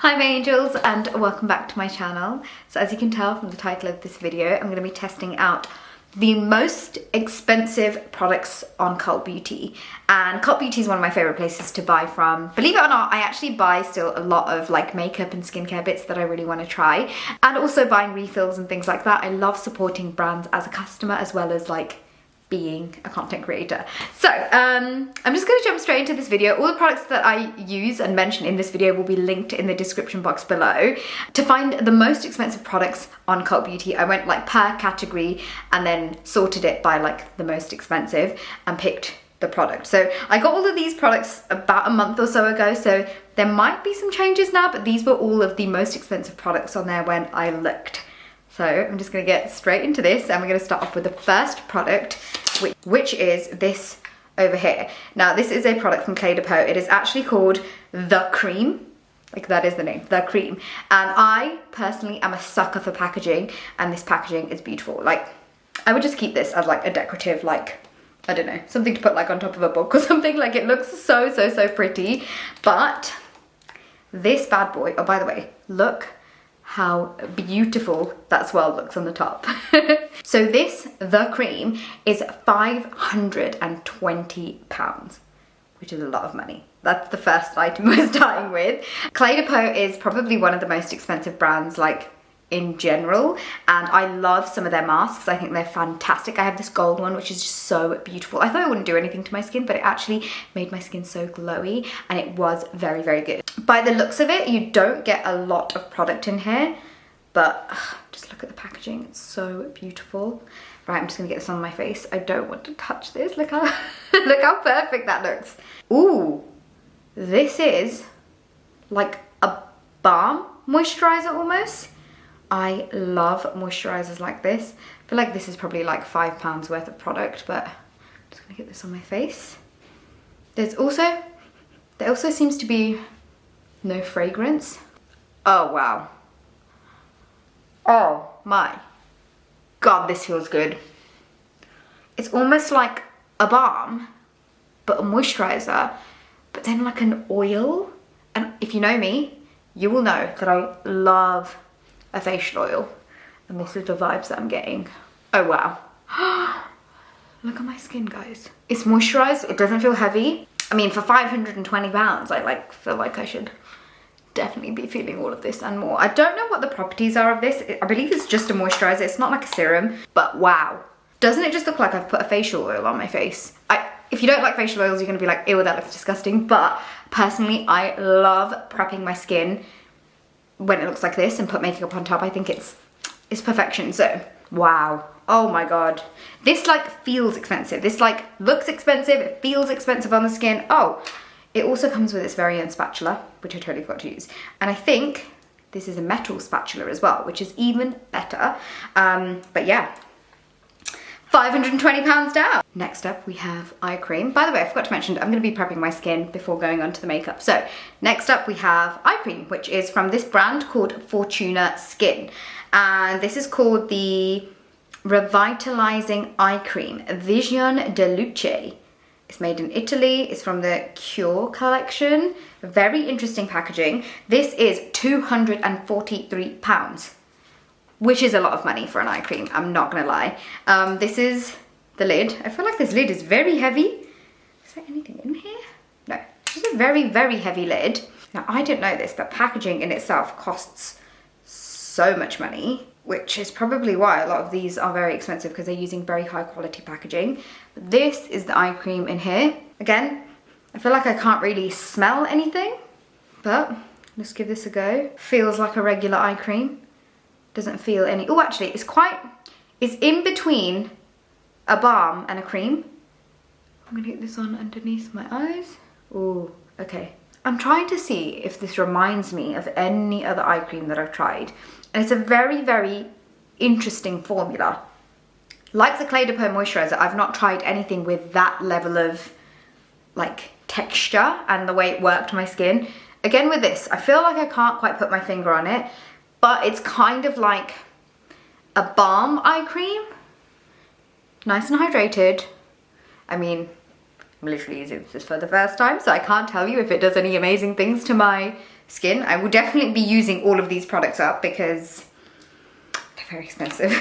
Hi my angels, and welcome back to my channel. So as you can tell from the title of this video, I'm going to be testing out the most expensive products on Cult Beauty. And Cult Beauty is one of my favorite places to buy from. Believe it or not, I actually buy still a lot of like makeup and skincare bits that I really want to try, and also buying refills and things like that. I love supporting brands as a customer as well as like being a content creator. So I'm just going to jump straight into this video. All the products that I use and mention in this video will be linked in the description box below. To find the most expensive products on Cult Beauty, I went like per category and then sorted it by like the most expensive and picked the product. So I got all of these products about a month or so ago, so there might be some changes now, but these were all of the most expensive products on there when I looked. So I'm just going to get straight into this, and we're going to start off with the first product, which is this over here. Now this is a product from Clé de Peau. It is actually called The Cream. Like, that is the name, The Cream. And I personally am a sucker for packaging, and this packaging is beautiful. Like, I would just keep this as like a decorative, like, I don't know, something to put like on top of a book or something. Like, it looks so pretty. But this bad boy, oh by the way, look how beautiful that swirl looks on the top. So this, The Cream, is £520, which is a lot of money. That's the first item we're starting with. Clé de Peau is probably one of the most expensive brands like in general, and I love some of their masks. I think they're fantastic. I have this gold one which is just so beautiful. I thought it wouldn't do anything to my skin, but it actually made my skin so glowy, and it was very good. By the looks of it, you don't get a lot of product in here, but just look at the packaging. It's so beautiful. Right, I'm just gonna get this on my face. I don't want to touch this. Look how look how perfect that looks. Ooh, this is like a balm moisturizer almost. I love moisturizers like this. I feel like this is probably like £5 worth of product, but I'm just gonna get this on my face. There also seems to be no fragrance. Oh wow. Oh my God, this feels good. It's almost like a balm, but a moisturizer, but then like an oil. And if you know me, you will know that I love a facial oil, and this is the vibes that I'm getting. Oh wow. Look at my skin, guys. It's moisturized, it doesn't feel heavy. I mean, for £520, I like feel like I should definitely be feeling all of this and more. I don't know what the properties are of this. I believe it's just a moisturizer. It's not like a serum, but wow. Doesn't it just look like I've put a facial oil on my face? If you don't like facial oils, you're gonna be like, ew, that looks disgusting. But personally, I love prepping my skin when it looks like this and put makeup on top. I think it's perfection. So wow, oh my God, this like feels expensive. This like looks expensive, it feels expensive on the skin. Oh, it also comes with its very own spatula, which I totally forgot to use, and I think this is a metal spatula as well, which is even better. But yeah, £520 down. Next up we have eye cream. By the way, I forgot to mention, I'm going to be prepping my skin before going on to the makeup. So next up we have eye cream, which is from this brand called Fortuna Skin. And this is called the Revitalizing Eye Cream, Vision de Luce. It's made in Italy. It's from the Cure collection. Very interesting packaging. This is £243. Which is a lot of money for an eye cream, I'm not gonna lie. This is the lid. I feel like this lid is very heavy. Is there anything in here? No, it's a very heavy lid. Now, I didn't know this, but packaging in itself costs so much money, which is probably why a lot of these are very expensive, because they're using very high quality packaging. But this is the eye cream in here. Again, I feel like I can't really smell anything, but let's give this a go. Feels like a regular eye cream. Doesn't feel any, oh actually it's in between a balm and a cream. I'm gonna get this on underneath my eyes. Oh, okay. I'm trying to see if this reminds me of any other eye cream that I've tried. And it's a very interesting formula. Like the Clé de Peau moisturizer, I've not tried anything with that level of like texture and the way it worked my skin. Again with this, I feel like I can't quite put my finger on it, but it's kind of like a balm eye cream. Nice and hydrated. I mean, I'm literally using this for the first time, so I can't tell you if it does any amazing things to my skin. I will definitely be using all of these products up because they're very expensive.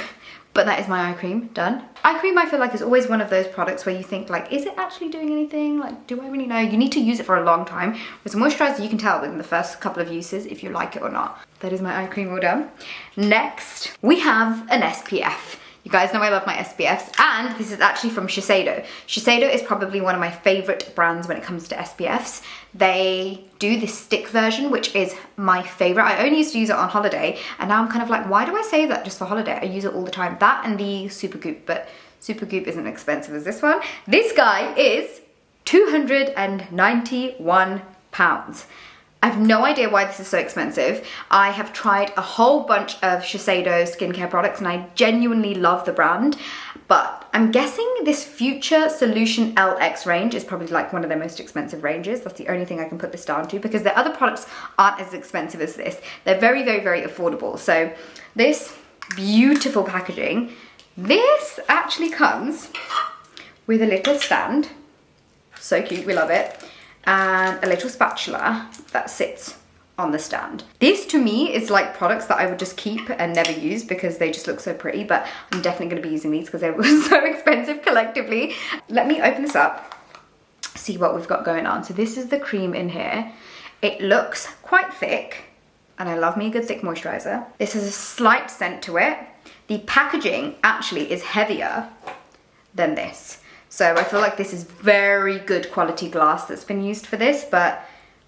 But that is my eye cream done. Eye cream, I feel like, is always one of those products where you think like, is it actually doing anything? Like, do I really know? You need to use it for a long time. With a moisturizer, you can tell within the first couple of uses if you like it or not. That is my eye cream all done. Next, we have an SPF. You guys know I love my SPFs, and this is actually from Shiseido. Shiseido is probably one of my favorite brands when it comes to SPFs. They do this stick version, which is my favorite. I only used to use it on holiday, and now I'm kind of like, why do I save that just for holiday? I use it all the time. That and the Supergoop, but Supergoop isn't expensive as this one. This guy is £291. I have no idea why this is so expensive. I have tried a whole bunch of Shiseido skincare products and I genuinely love the brand, but I'm guessing this Future Solution LX range is probably like one of their most expensive ranges. That's the only thing I can put this down to, because their other products aren't as expensive as this. They're very, very, very affordable. So this beautiful packaging, this actually comes with a little stand. So cute, we love it. And a little spatula that sits on the stand. This to me is like products that I would just keep and never use because they just look so pretty, but I'm definitely gonna be using these because they were so expensive collectively. Let me open this up, see what we've got going on. So this is the cream in here. It looks quite thick, and I love me a good thick moisturizer. This has a slight scent to it. The packaging actually is heavier than this. So I feel like this is very good quality glass that's been used for this, but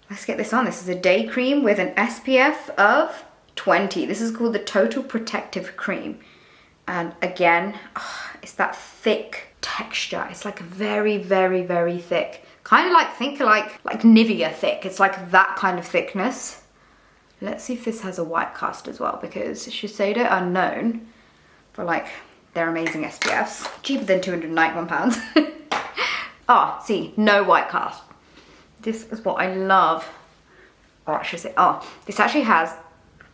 let's get this on. This is a day cream with an SPF of 20. This is called the Total Protective Cream. And again, it's that thick texture. It's like very, very, very thick. Kind of like, think like Nivea thick. It's like that kind of thickness. Let's see if this has a white cast as well, because Shiseido are known for like their amazing SPFs. Cheaper than £291. Oh, see, no white cast. This is what I love. Oh, I should say, oh, this actually has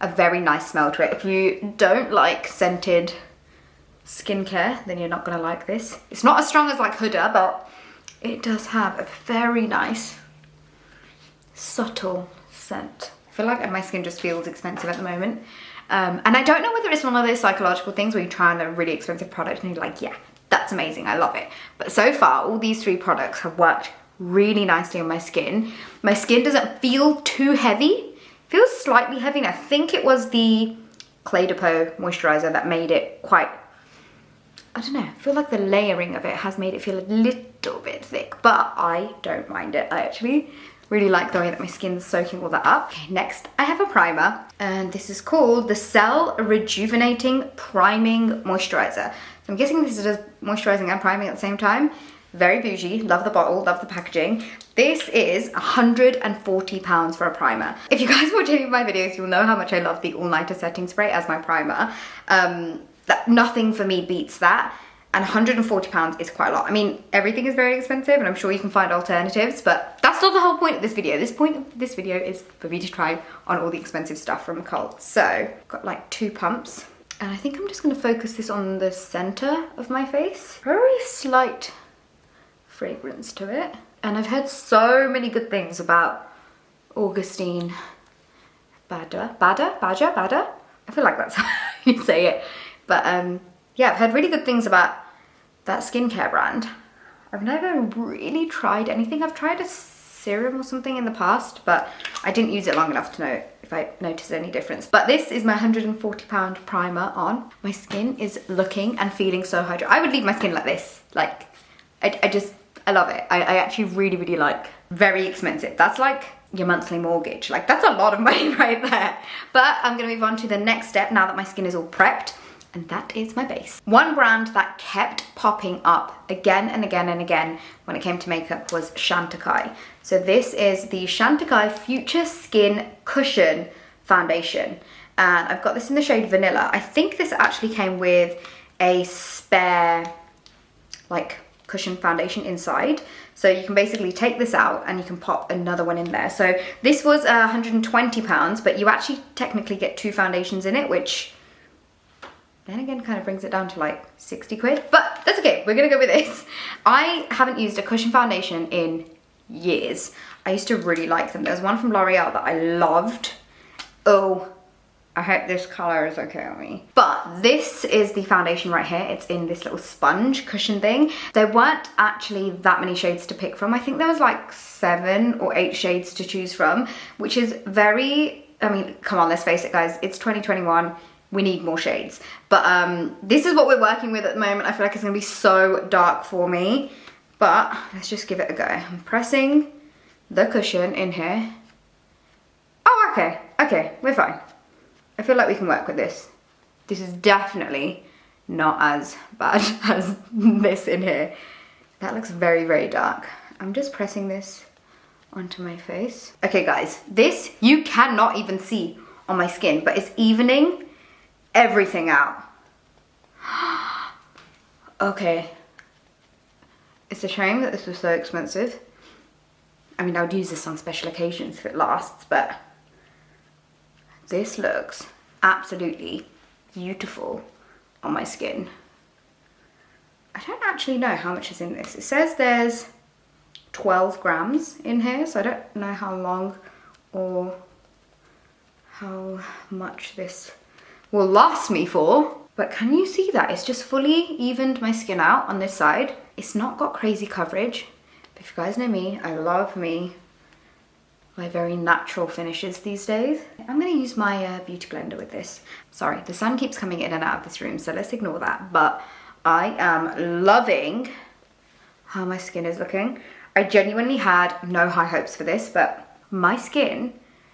a very nice smell to it. If you don't like scented skincare, then you're not gonna like this. It's not as strong as like Huda, but it does have a very nice, subtle scent. I feel like my skin just feels expensive at the moment. And I don't know whether it's one of those psychological things where you try on a really expensive product and you're like, yeah, that's amazing, I love it. But so far, all these three products have worked really nicely on my skin. My skin doesn't feel too heavy. It feels slightly heavy, and I think it was the Clé de Peau moisturizer that made it quite, I don't know, I feel like the layering of it has made it feel a little bit thick, but I don't mind it. I actually really like the way that my skin's soaking all that up. Okay, next I have a primer, and this is called the Cell Rejuvenating Priming Moisturizer. So I'm guessing this is moisturizing and priming at the same time. Very bougie, love the bottle, love the packaging. This is £140 for a primer. If you guys watch any of my videos, you'll know how much I love the All Nighter Setting Spray as my primer. Nothing for me beats that. And £140 is quite a lot. I mean, everything is very expensive, and I'm sure you can find alternatives, but that's not the whole point of this video. The point of this video is for me to try on all the expensive stuff from Cult. So, got like 2 pumps, and I think I'm just gonna focus this on the center of my face. Very slight fragrance to it. And I've heard so many good things about Augustine Bader? I feel like that's how you say it. But yeah, I've heard really good things about that skincare brand. I've never really tried anything. I've tried a serum or something in the past, but I didn't use it long enough to know if I noticed any difference. But this is my £140 primer on. My skin is looking and feeling so hydrated. I would leave my skin like this. Like, I love it. I actually really, really like. Very expensive. That's like your monthly mortgage. Like, that's a lot of money right there. But I'm gonna move on to the next step now that my skin is all prepped. And that is my base. One brand that kept popping up again and again and again when it came to makeup was Chantecaille. So this is the Chantecaille Future Skin Cushion Foundation. And I've got this in the shade Vanilla. I think this actually came with a spare, like, cushion foundation inside. So you can basically take this out and you can pop another one in there. So this was £120, but you actually technically get 2 foundations in it, which then again kind of brings it down to like 60 quid, but that's okay, we're gonna go with this. I haven't used a cushion foundation in years. I used to really like them. There's one from L'Oreal that I loved. Oh, I hope this color is okay on me. But this is the foundation right here. It's in this little sponge cushion thing. There weren't actually that many shades to pick from. I think there was like 7 or 8 shades to choose from, which is very, I mean, come on, let's face it, guys. It's 2021. We need more shades. But this is what we're working with at the moment. I feel like it's gonna be so dark for me. But let's just give it a go. I'm pressing the cushion in here. Oh, okay, okay, we're fine. I feel like we can work with this. This is definitely not as bad as this in here. That looks very, very dark. I'm just pressing this onto my face. Okay, guys, this you cannot even see on my skin, but it's evening everything out. Okay. It's a shame that this was so expensive. I mean, I would use this on special occasions if it lasts, but this looks absolutely beautiful on my skin. I don't actually know how much is in this. It says there's 12 grams in here, so I don't know how long or how much this will last me for. But can you see that? It's just fully evened my skin out on this side. It's not got crazy coverage. But if you guys know me, I love my very natural finishes these days. I'm gonna use my beauty blender with this. Sorry, the sun keeps coming in and out of this room, so let's ignore that. But I am loving how my skin is looking. I genuinely had no high hopes for this, but my skin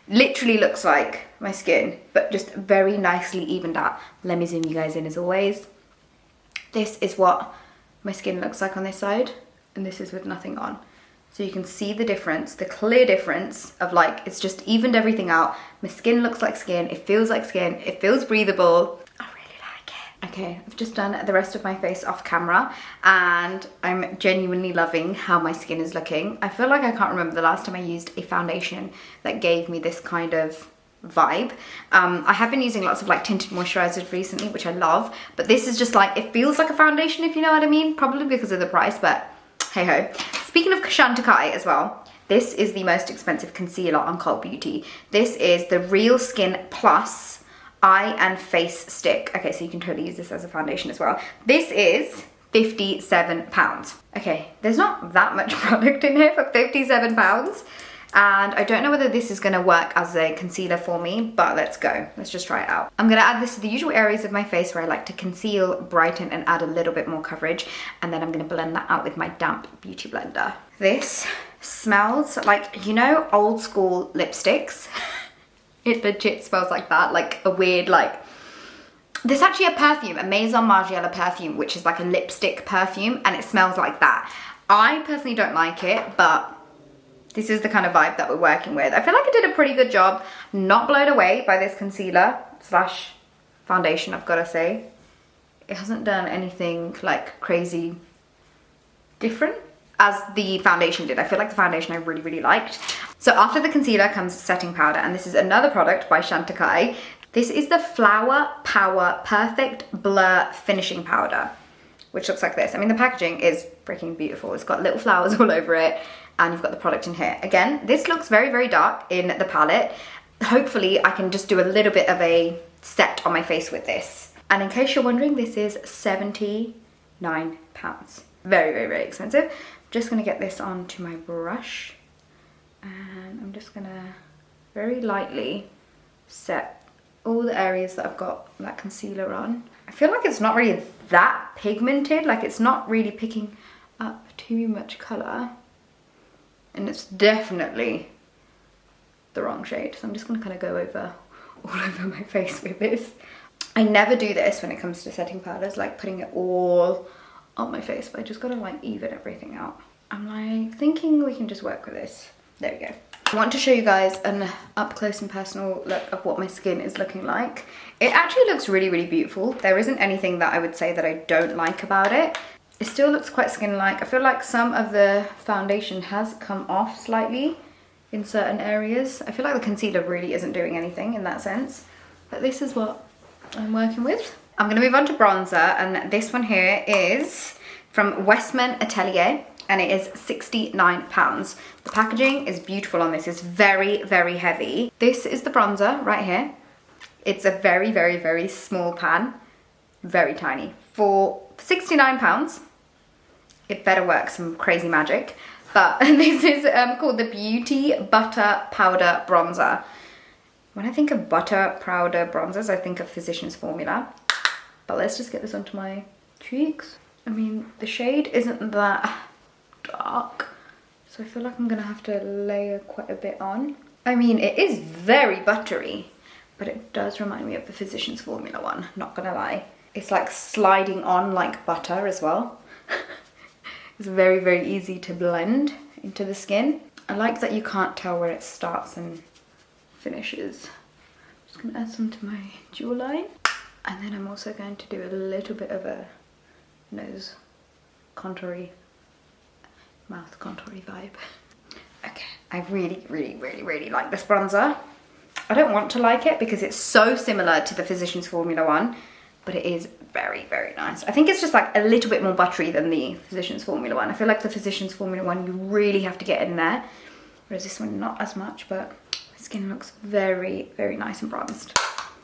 literally looks like my skin, but just very nicely evened out. Let me zoom you guys in as always. This is what my skin looks like on this side, and this is with nothing on. So you can see the difference, the clear difference of like, it's just evened everything out. My skin looks like skin, it feels like skin, it feels breathable. I really like it. Okay, I've just done the rest of my face off camera and I'm genuinely loving how my skin is looking. I feel like I can't remember the last time I used a foundation that gave me this kind of vibe. I have been using lots of like tinted moisturizers recently, which I love, but this is just like, it feels like a foundation, if you know what I mean, probably because of the price, but hey ho. Speaking of Chantecaille as well, this is the most expensive concealer on Cult Beauty. This is the Real Skin Plus Eye and Face Stick. Okay, so you can totally use this as a foundation as well. This is £57. Okay, there's not that much product in here for £57. And I don't know whether this is gonna work as a concealer for me, but let's go. Let's just try it out. I'm gonna add this to the usual areas of my face where I like to conceal, brighten, and add a little bit more coverage. And then I'm gonna blend that out with my damp beauty blender. This smells like, you know, old school lipsticks? It legit smells like that, like a weird, like, there's actually a perfume, a Maison Margiela perfume, which is like a lipstick perfume, and it smells like that. I personally don't like it, but this is the kind of vibe that we're working with. I feel like I did a pretty good job, not blown away by this concealer slash foundation, I've gotta say. It hasn't done anything like crazy different as the foundation did. I feel like the foundation I really, really liked. So after the concealer comes setting powder, and this is another product by Chantecaille. This is the Flower Power Perfect Blur Finishing Powder, which looks like this. I mean, the packaging is freaking beautiful. It's got little flowers all over it, and you've got the product in here. Again, this looks very, very dark in the palette. Hopefully I can just do a little bit of a set on my face with this. And in case you're wondering, this is £79. Very, very, very expensive. I'm just gonna get this onto my brush, and I'm just gonna very lightly set all the areas that I've got that concealer on. I feel like it's not really that pigmented, like it's not really picking up too much color. And it's definitely the wrong shade. So I'm just gonna kind of go over all over my face with this. I never do this when it comes to setting powders, like putting it all on my face, but I just gotta like even everything out. I'm like thinking we can just work with this. There we go. I want to show you guys an up close and personal look of what my skin is looking like. It actually looks really, really beautiful. There isn't anything that I would say that I don't like about it. It still looks quite skin-like. I feel like some of the foundation has come off slightly in certain areas. I feel like the concealer really isn't doing anything in that sense. But this is what I'm working with. I'm gonna move on to bronzer, and this one here is from Westman Atelier. and it is £69. The packaging is beautiful on this. It's very, very heavy. This is the bronzer right here. It's a very, very, very small pan, very tiny. For £69, it better work some crazy magic. But this is called the Beauty Butter Powder Bronzer. When I think of butter powder bronzers, I think of Physicians Formula. But let's just get this onto my cheeks. I mean, the shade isn't that dark, so I feel like I'm gonna have to layer quite a bit on. I mean, it is very buttery, but it does remind me of the Physicians Formula one, not gonna lie. It's like sliding on like butter as well. It's very, very easy to blend into the skin. I like that you can't tell where it starts and finishes. I'm just gonna add some to my jawline. And then I'm also going to do a little bit of a nose contoury, mouth contoury vibe. Okay, I really, really, really, really like this bronzer. I don't want to like it because it's so similar to the Physicians Formula one, but it is very, very nice. I think it's just like a little bit more buttery than the Physicians Formula one. I feel like the Physicians Formula one, you really have to get in there, whereas this one, not as much, but the skin looks very, very nice and bronzed.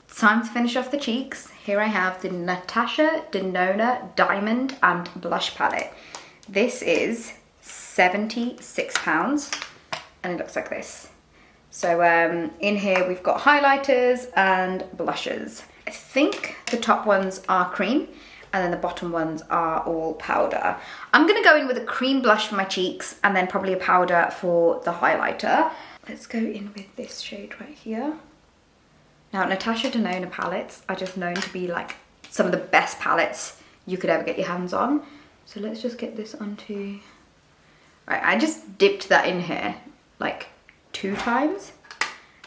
It's time to finish off the cheeks. Here I have the Natasha Denona Diamond and Blush Palette. This is £76 and it looks like this. So in here we've got highlighters and blushes. I think the top ones are cream and then the bottom ones are all powder. I'm gonna go in with a cream blush for my cheeks and then probably a powder for the highlighter. Let's go in with this shade right here. Now, Natasha Denona palettes are just known to be like some of the best palettes you could ever get your hands on. So let's just get this onto... Right, I just dipped that in here like 2 times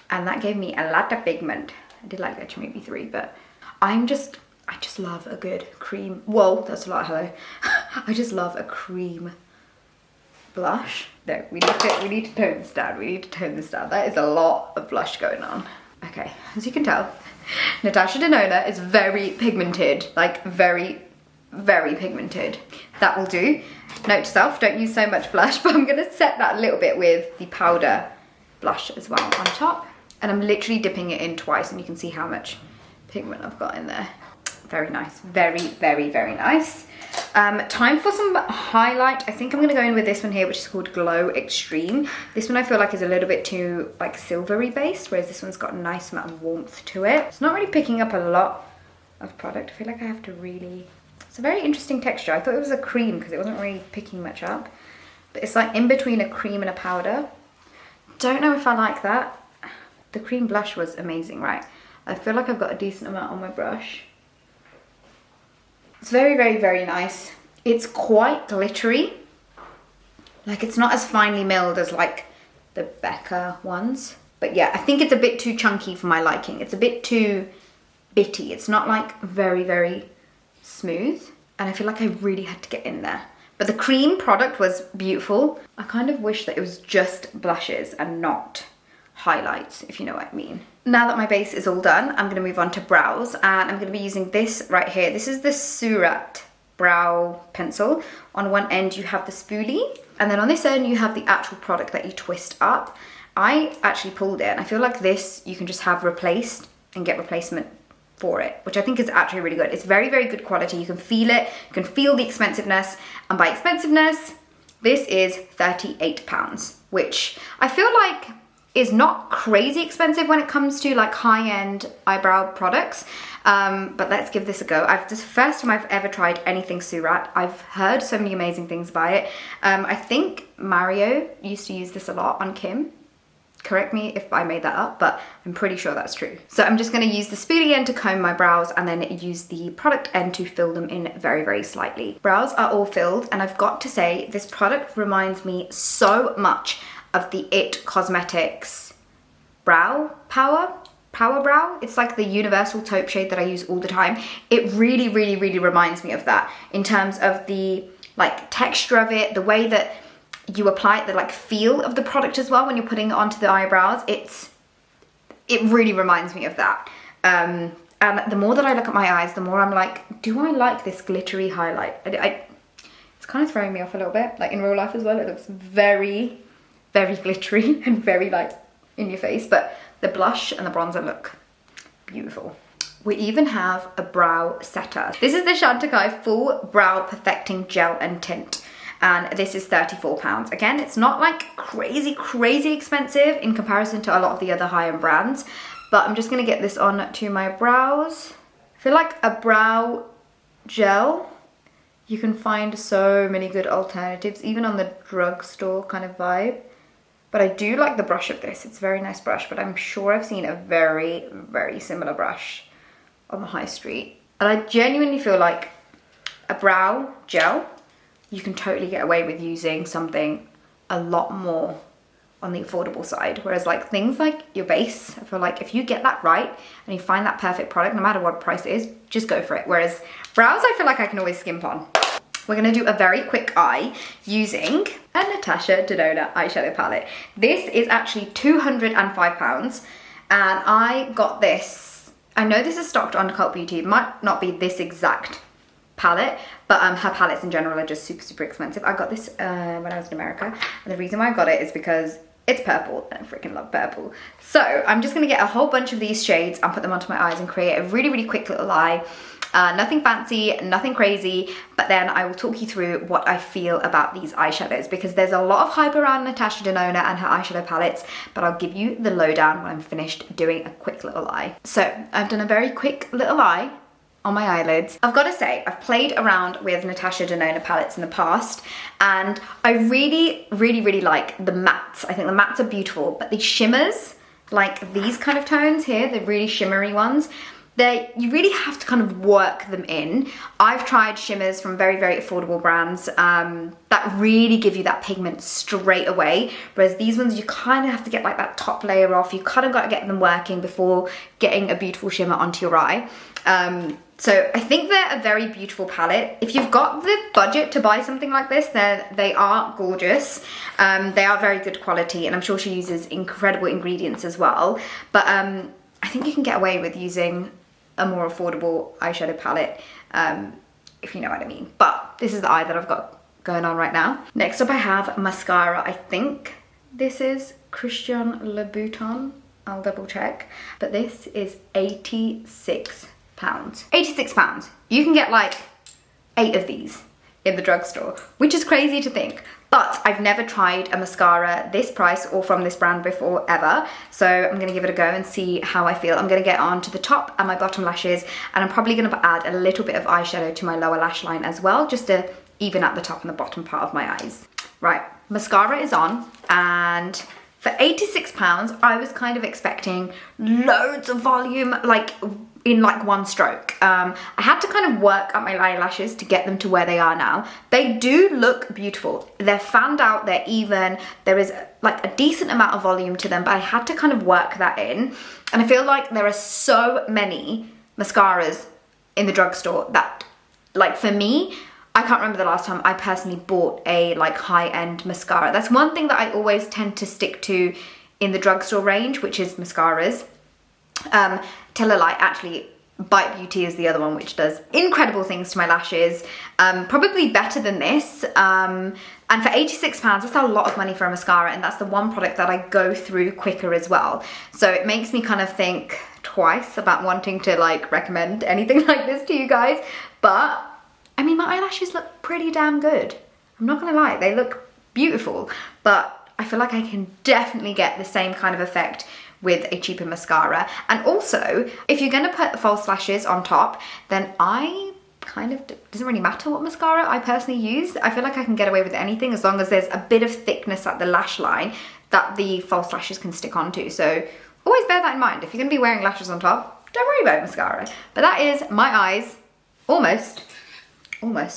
and that gave me a lot of pigment. I did like that to maybe 3, but I just love a good cream. Whoa, that's a lot, hello. I just love a cream blush. No, we need to tone this down. We need to tone this down. That is a lot of blush going on. Okay, as you can tell, Natasha Denona is very pigmented, like very, very pigmented. That will do. Note to self, don't use so much blush, but I'm gonna set that a little bit with the powder blush as well on top. And I'm literally dipping it in twice and you can see how much pigment I've got in there. Very nice, very, very, very nice. Time for some highlight. I think I'm gonna go in with this one here, which is called Glow Extreme. This one I feel like is a little bit too like silvery based, whereas this one's got a nice amount of warmth to it. It's not really picking up a lot of product. I feel like I have to really... It's a very interesting texture. I thought it was a cream because it wasn't really picking much up. But it's like in between a cream and a powder. Don't know if I like that. The cream blush was amazing, right? I feel like I've got a decent amount on my brush. It's very, very, very nice. It's quite glittery. Like it's not as finely milled as like the Becca ones. But yeah, I think it's a bit too chunky for my liking. It's a bit too bitty. It's not like very, very smooth. And I feel like I really had to get in there. But the cream product was beautiful. I kind of wish that it was just blushes and not highlights, if you know what I mean. Now that my base is all done, I'm going to move on to brows, and I'm going to be using this right here. This is the Surratte brow pencil. On one end you have the spoolie, and then on this end you have the actual product that you twist up. I actually pulled it, and I feel like this you can just have replaced and get replacement for it, which I think is actually really good. It's very, very good quality. You can feel it, you can feel the expensiveness, and by expensiveness, this is £38, which I feel like is not crazy expensive when it comes to like high-end eyebrow products, but let's give this a go. This is the first time I've ever tried anything Surratte. I've heard so many amazing things about it. I think Mario used to use this a lot on Kim. Correct me if I made that up, but I'm pretty sure that's true. So I'm just going to use the spoolie end to comb my brows and then use the product end to fill them in very, very slightly. Brows are all filled, and I've got to say this product reminds me so much of the IT Cosmetics Brow Power Brow. It's like the universal taupe shade that I use all the time. It really, really, really reminds me of that in terms of the like texture of it, the way that you apply it, the like feel of the product as well when you're putting it onto the eyebrows. It really reminds me of that. And the more that I look at my eyes, the more I'm like, do I like this glittery highlight? It's kind of throwing me off a little bit. Like in real life as well, it looks very, very glittery and very like in your face, but the blush and the bronzer look beautiful. We even have a brow setter. This is the Chantecaille Full Brow Perfecting Gel and Tint. And this is £34. Again, it's not like crazy, crazy expensive in comparison to a lot of the other high-end brands, but I'm just gonna get this on to my brows. I feel like a brow gel, you can find so many good alternatives, even on the drugstore kind of vibe. But I do like the brush of this. It's a very nice brush, but I'm sure I've seen a very, very similar brush on the high street. And I genuinely feel like a brow gel, you can totally get away with using something a lot more on the affordable side. Whereas like things like your base, I feel like if you get that right and you find that perfect product, no matter what price it is, just go for it. Whereas brows, I feel like I can always skimp on. We're gonna do a very quick eye using a Natasha Denona eyeshadow palette. This is actually £205 and I got this, I know this is stocked on Cult Beauty, it might not be this exact palette, but her palettes in general are just super, super expensive. I got this when I was in America, and the reason why I got it is because it's purple, and I freaking love purple. So I'm just gonna get a whole bunch of these shades and put them onto my eyes and create a really, really quick little eye. Nothing fancy, nothing crazy, but then I will talk you through what I feel about these eyeshadows, because there's a lot of hype around Natasha Denona and her eyeshadow palettes, but I'll give you the lowdown when I'm finished doing a quick little eye. So I've done a very quick little eye on my eyelids. I've got to say, I've played around with Natasha Denona palettes in the past, and I really, really, really like the mattes. I think the mattes are beautiful, but the shimmers, like these kind of tones here, the really shimmery ones, you really have to kind of work them in. I've tried shimmers from very, very affordable brands that really give you that pigment straight away, whereas these ones you kind of have to get like that top layer off. You kind of got to get them working before getting a beautiful shimmer onto your eye. So I think they're a very beautiful palette. If you've got the budget to buy something like this, they are gorgeous. They are very good quality, and I'm sure she uses incredible ingredients as well. But I think you can get away with using a more affordable eyeshadow palette, if you know what I mean. But this is the eye that I've got going on right now. Next up I have mascara. I think this is Christian Louboutin. I'll double check. But this is £86. £86. You can get like 8 of these in the drugstore, which is crazy to think. But I've never tried a mascara this price or from this brand before, ever. So I'm gonna give it a go and see how I feel. I'm gonna get on to the top and my bottom lashes, and I'm probably gonna add a little bit of eyeshadow to my lower lash line as well, just to even out the top and the bottom part of my eyes. Right, mascara is on, and for £86, I was kind of expecting loads of volume, like in like one stroke. I had to kind of work up my eyelashes to get them to where they are now. They do look beautiful. They're fanned out, they're even, there is like a decent amount of volume to them, but I had to kind of work that in. And I feel like there are so many mascaras in the drugstore that, like for me, I can't remember the last time I personally bought a like high-end mascara. That's one thing that I always tend to stick to in the drugstore range, which is mascaras. Tiller Light, actually, Bite Beauty is the other one, which does incredible things to my lashes. Probably better than this. And for £86, that's a lot of money for a mascara, and that's the one product that I go through quicker as well. So it makes me kind of think twice about wanting to like recommend anything like this to you guys. But I mean, my eyelashes look pretty damn good. I'm not gonna lie, they look beautiful, but I feel like I can definitely get the same kind of effect with a cheaper mascara. And also, if you're gonna put false lashes on top, then I kind of, doesn't really matter what mascara I personally use. I feel like I can get away with anything as long as there's a bit of thickness at the lash line that the false lashes can stick onto. So always bear that in mind. If you're gonna be wearing lashes on top, don't worry about mascara. But that is my eyes almost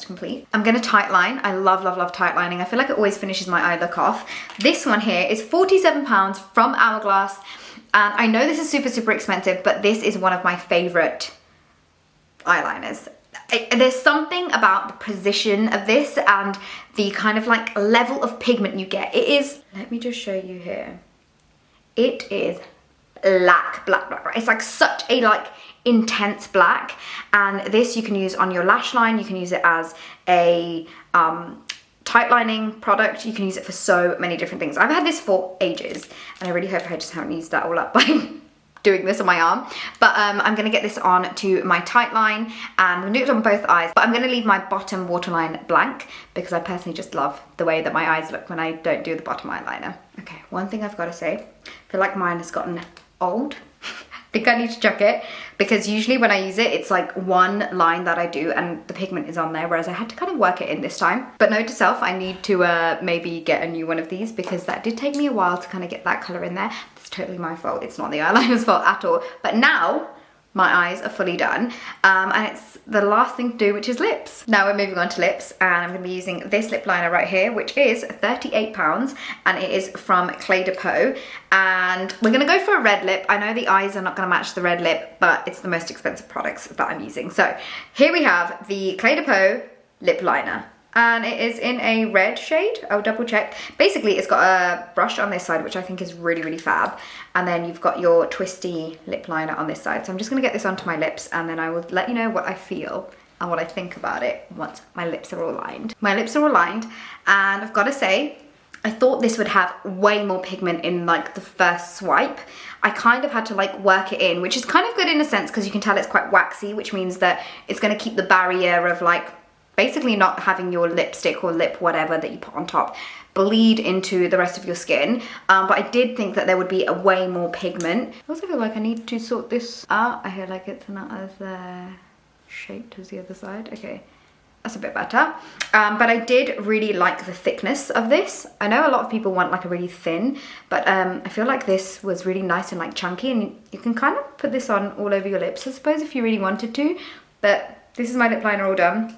complete. I'm gonna tight line. I love, love, love tight lining. I feel like it always finishes my eye look off. This one here is £47 from Hourglass. And I know this is super, super expensive, but this is one of my favorite eyeliners. There's something about the precision of this and the kind of like level of pigment you get. It is, let me just show you here. It is black, black, black, black. It's like such a like intense black, and this you can use on your lash line. You can use it as a tight lining product. You can use it for so many different things. I've had this for ages, and I really hope I just haven't used that all up by doing this on my arm. But I'm gonna get this on to my tight line, and I'm gonna do it on both eyes, but I'm gonna leave my bottom waterline blank because I personally just love the way that my eyes look when I don't do the bottom eyeliner. Okay, one thing I've got to say, I feel like mine has gotten old. I think I need to check it, because usually when I use it, it's like one line that I do and the pigment is on there, whereas I had to kind of work it in this time. But note to self, I need to maybe get a new one of these, because that did take me a while to kind of get that color in there. It's totally my fault. It's not the eyeliner's fault at all. But now my eyes are fully done, and it's the last thing to do, which is lips. Now we're moving on to lips, and I'm gonna be using this lip liner right here, which is £38, and it is from Clé de Peau, and we're gonna go for a red lip. I know the eyes are not gonna match the red lip, but it's the most expensive products that I'm using. So here we have the Clé de Peau lip liner, and it is in a red shade. I'll double check. Basically, it's got a brush on this side, which I think is really, really fab. And then you've got your twisty lip liner on this side. So I'm just gonna get this onto my lips, and then I will let you know what I feel and what I think about it once my lips are all lined. My lips are all lined, and I've gotta say, I thought this would have way more pigment in like the first swipe. I kind of had to like work it in, which is kind of good in a sense, because you can tell it's quite waxy, which means that it's gonna keep the barrier of like basically not having your lipstick or lip whatever that you put on top bleed into the rest of your skin. But I did think that there would be a way more pigment. I also feel like I need to sort this out. I feel like it's not as shaped as the other side. Okay, that's a bit better. But I did really like the thickness of this. I know a lot of people want like a really thin, but I feel like this was really nice and like chunky, and you can kind of put this on all over your lips, I suppose, if you really wanted to. But this is my lip liner all done.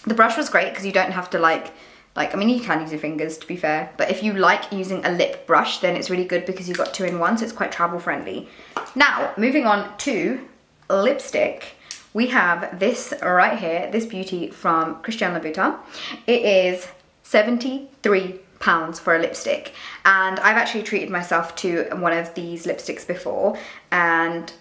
The brush was great because you don't have to like, I mean, you can use your fingers to be fair, but if you like using a lip brush, then it's really good because you've got 2 in 1, so it's quite travel friendly. Now, moving on to lipstick, we have this right here, this beauty from Christian Louboutin. It is £73 for a lipstick, and I've actually treated myself to one of these lipsticks before, and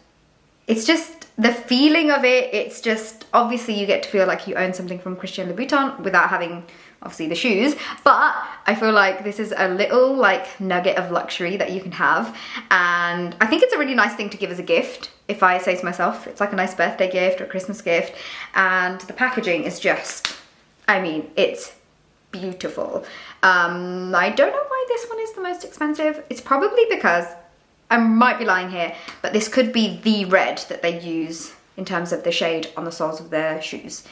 it's just the feeling of it. It's just, obviously you get to feel like you own something from Christian Louboutin without having obviously the shoes, but I feel like this is a little like nugget of luxury that you can have, and I think it's a really nice thing to give as a gift. If I say to myself, it's like a nice birthday gift or a Christmas gift, and the packaging is just, I mean, it's beautiful. I don't know why this one is the most expensive. It's probably because, I might be lying here, but this could be the red that they use in terms of the shade on the soles of their shoes.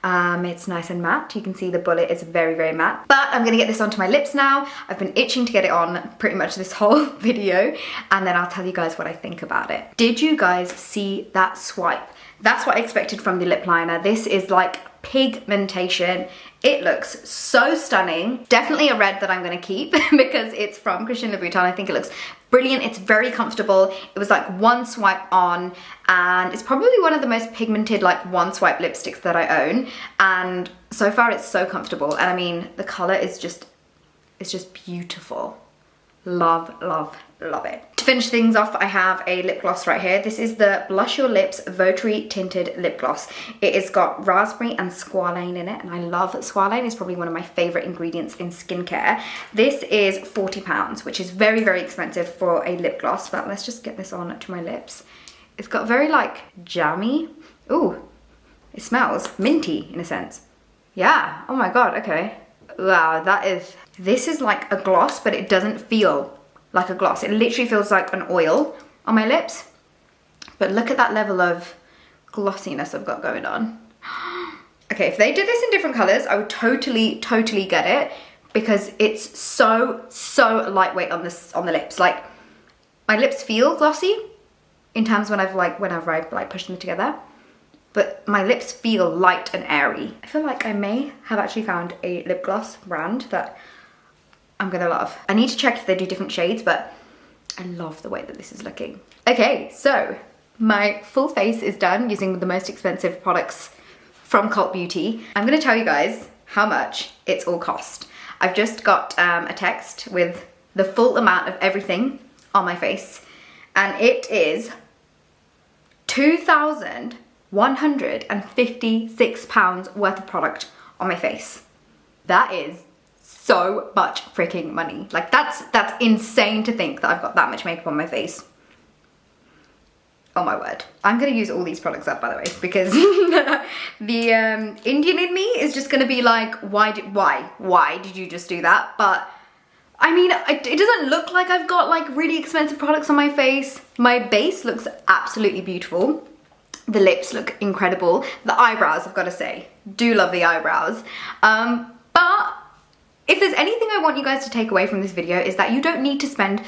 It's nice and matte. You can see the bullet is very, very matte. But I'm gonna get this onto my lips now. I've been itching to get it on pretty much this whole video, and then I'll tell you guys what I think about it. Did you guys see that swipe? That's what I expected from the lip liner. This is like pigmentation. It looks so stunning. Definitely a red that I'm gonna keep because it's from Christian Louboutin. I think it looks brilliant. It's very comfortable. It was like one swipe on, and it's probably one of the most pigmented like one swipe lipsticks that I own, and so far it's so comfortable. And I mean, the color is just, it's just beautiful. Love, love, love it. To finish things off, I have a lip gloss right here. This is the Blush Your Lips Votary Tinted Lip Gloss. It has got raspberry and squalane in it, and I love squalane. It's probably one of my favorite ingredients in skincare. This is £40, which is very, very expensive for a lip gloss, but let's just get this on to my lips. It's got very like jammy. Ooh, it smells minty in a sense. Yeah, oh my God, okay. Wow, this is like a gloss, but it doesn't feel like a gloss. It literally feels like an oil on my lips. But look at that level of glossiness I've got going on. Okay, if they did this in different colors, I would totally, totally get it, because it's so, so lightweight on the lips. Like, my lips feel glossy in terms whenever I push them together, but my lips feel light and airy. I feel like I may have actually found a lip gloss brand that I'm gonna love. I need to check if they do different shades, but I love the way that this is looking. Okay, so my full face is done using the most expensive products from Cult Beauty. I'm gonna tell you guys how much it's all cost. I've just got a text with the full amount of everything on my face, and it is £2,156 worth of product on my face. That is so much freaking money. Like that's insane to think that I've got that much makeup on my face. Oh my word. I'm gonna use all these products up, by the way, because the Indian in me is just gonna be like, why did you just do that? But I mean, it doesn't look like I've got like really expensive products on my face. My base looks absolutely beautiful. The lips look incredible. The eyebrows, I've got to say, do love the eyebrows. But if there's anything I want you guys to take away from this video is that you don't need to spend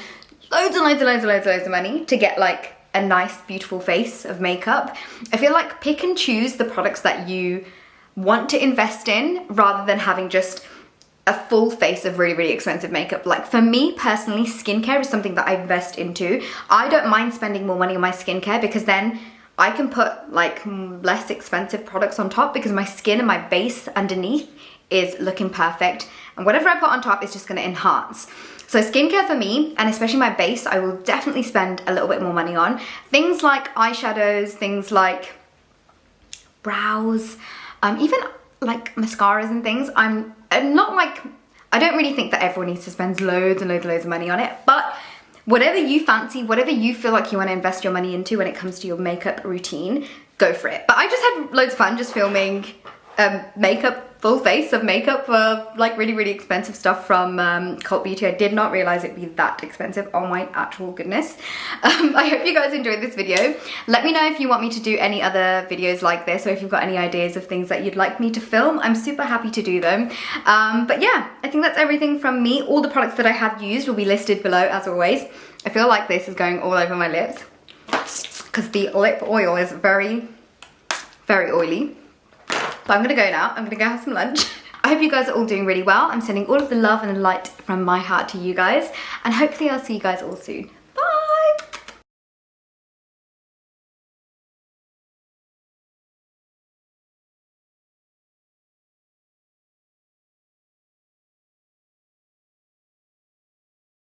loads of money to get like a nice, beautiful face of makeup. I feel like pick and choose the products that you want to invest in rather than having just a full face of really expensive makeup. Like for me personally, skincare is something that I invest into. I don't mind spending more money on my skincare because then I can put like less expensive products on top because my skin and my base underneath is looking perfect. And whatever I put on top is just gonna enhance. So skincare for me, and especially my base, I will definitely spend a little bit more money on. Things like eyeshadows, things like brows, even like mascaras and things. I'm not like, I don't really think that everyone needs to spend loads of money on it, but whatever you fancy, whatever you feel like you want to invest your money into when it comes to your makeup routine, go for it. But I just had loads of fun just filming makeup, full face of makeup for like really expensive stuff from Cult Beauty. I did not realize it'd be that expensive. Oh my actual goodness. I hope you guys enjoyed this video. Let me know if you want me to do any other videos like this, or if you've got any ideas of things that you'd like me to film. I'm super happy to do them. But yeah, I think that's everything from me. All the products that I have used will be listed below as always. I feel like this is going all over my lips because the lip oil is very oily. But I'm gonna go now. I'm gonna go have some lunch. I hope you guys are all doing really well. I'm sending all of the love and the light from my heart to you guys, and hopefully I'll see you guys all soon.